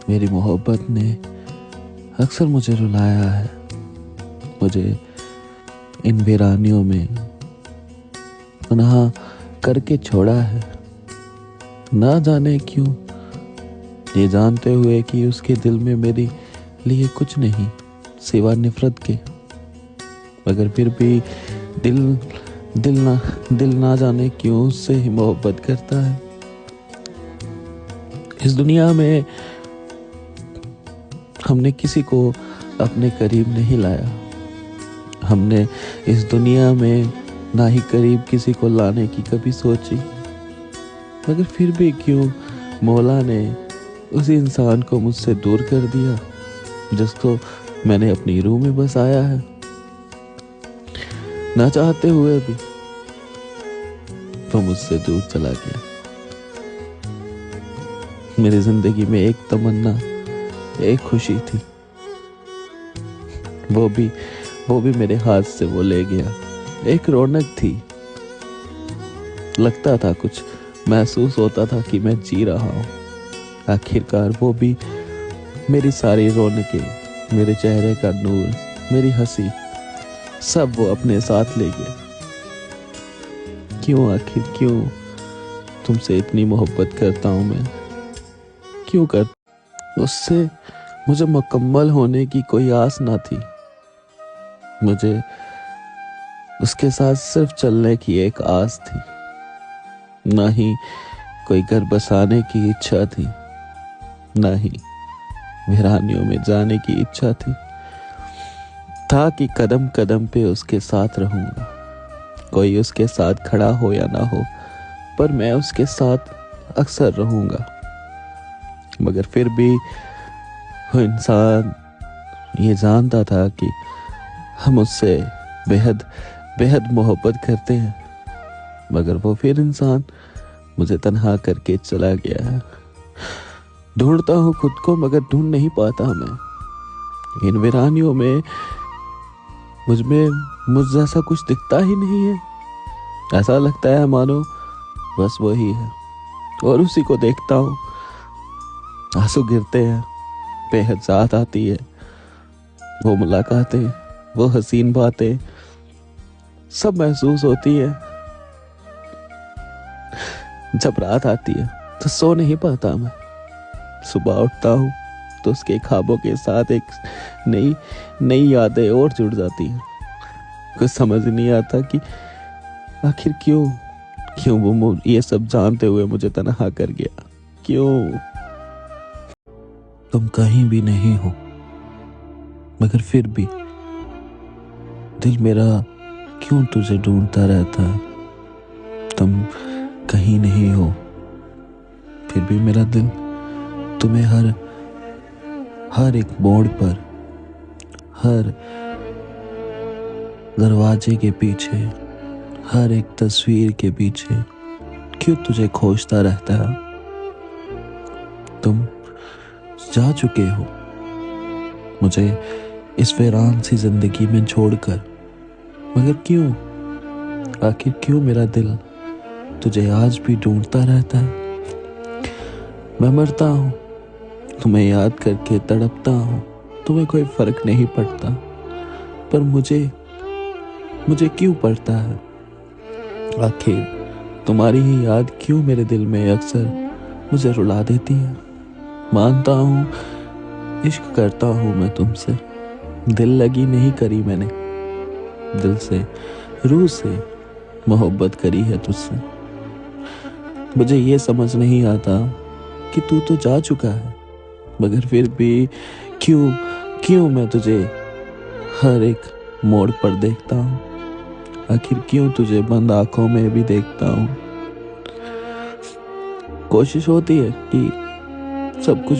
मेरी मोहब्बत ने अक्सर मुझे रुलाया है, मुझे इन वीरानियों में पनाह करके छोड़ा है। ना जाने क्यों, ये जानते हुए कि उसके दिल में मेरे लिए कुछ नहीं सिवा नफरत के, मगर फिर भी दिल दिल ना जाने क्यों उससे ही मोहब्बत करता है। इस दुनिया में हमने किसी को अपने करीब नहीं लाया, हमने इस दुनिया में ना ही करीब किसी को लाने की कभी सोची, मगर फिर भी क्यों मौला ने उसी इंसान को मुझसे दूर कर दिया जिसको मैंने अपनी रूह में बसाया है। ना चाहते हुए भी वो मुझसे दूर चला गया। मेरी जिंदगी में एक तमन्ना, एक खुशी थी, वो भी मेरे हाथ से वो ले गया। एक रौनक थी, लगता था कुछ, महसूस होता था कि मैं जी रहा हूं। आखिरकार वो भी मेरी सारी रौनकें, मेरे चेहरे का नूर, मेरी हंसी, सब वो अपने साथ ले गया। क्यों, आखिर क्यों तुमसे इतनी मोहब्बत करता हूं मैं, क्यों कर? उससे मुझे मुकम्मल होने की कोई आस ना थी, मुझे उसके साथ सिर्फ चलने की एक आस थी। ना ही कोई घर बसाने की इच्छा थी, ना ही वीरानियों में जाने की इच्छा थी। था कि कदम कदम पे उसके साथ रहूंगा, कोई उसके साथ खड़ा हो या ना हो, पर मैं उसके साथ अक्सर रहूंगा। मगर फिर भी वो इंसान ये जानता था कि हम उससे बेहद बेहद मोहब्बत करते हैं, मगर वो फिर इंसान मुझे तन्हा करके चला गया है। ढूंढता हूँ खुद को मगर ढूंढ नहीं पाता मैं। इन वीरानियों में मुझ जैसा कुछ दिखता ही नहीं है। ऐसा लगता है मानो बस वही है, और उसी को देखता हूँ। आंसू गिरते हैं, बेहद याद आती है वो मुलाकातें, वो हसीन बातें, सब महसूस होती है। जब रात आती है तो सो नहीं पाता मैं। सुबह उठता हूँ तो उसके ख्वाबों के साथ एक नई यादें और जुड़ जाती हैं। कुछ समझ नहीं आता कि आखिर क्यों वो ये सब जानते हुए मुझे तन्हा कर गया। क्यों? तुम कहीं भी नहीं हो, मगर फिर भी दिल मेरा क्यों तुझे ढूंढता रहता है। तुम कहीं नहीं हो, फिर भी मेरा दिल तुम्हें हर एक मोड़ पर, हर दरवाजे के पीछे, हर एक तस्वीर के पीछे क्यों तुझे खोजता रहता है। तुम जा चुके हो मुझे इस वीरान सी जिंदगी में छोड़कर, मगर क्यों, आखिर क्यों मेरा दिल तुझे आज भी ढूंढता रहता है। मैं मरता हूँ, तुम्हें याद करके तड़पता हूँ, तुम्हें कोई फर्क नहीं पड़ता, पर मुझे क्यों पड़ता है। आखिर तुम्हारी ही याद क्यों मेरे दिल में अक्सर मुझे रुला देती है। मानता हूँ इश्क करता हूँ मैं तुमसे, दिल लगी नहीं करी मैंने, दिल से रूह से मोहब्बत करी है तुझसे। मुझे ये समझ नहीं आता कि तू तो जा चुका है, मगर फिर भी क्यों मैं तुझे हर एक मोड़ पर देखता हूँ। आखिर क्यों तुझे बंद आंखों में भी देखता हूँ। कोशिश होती है कि सब कुछ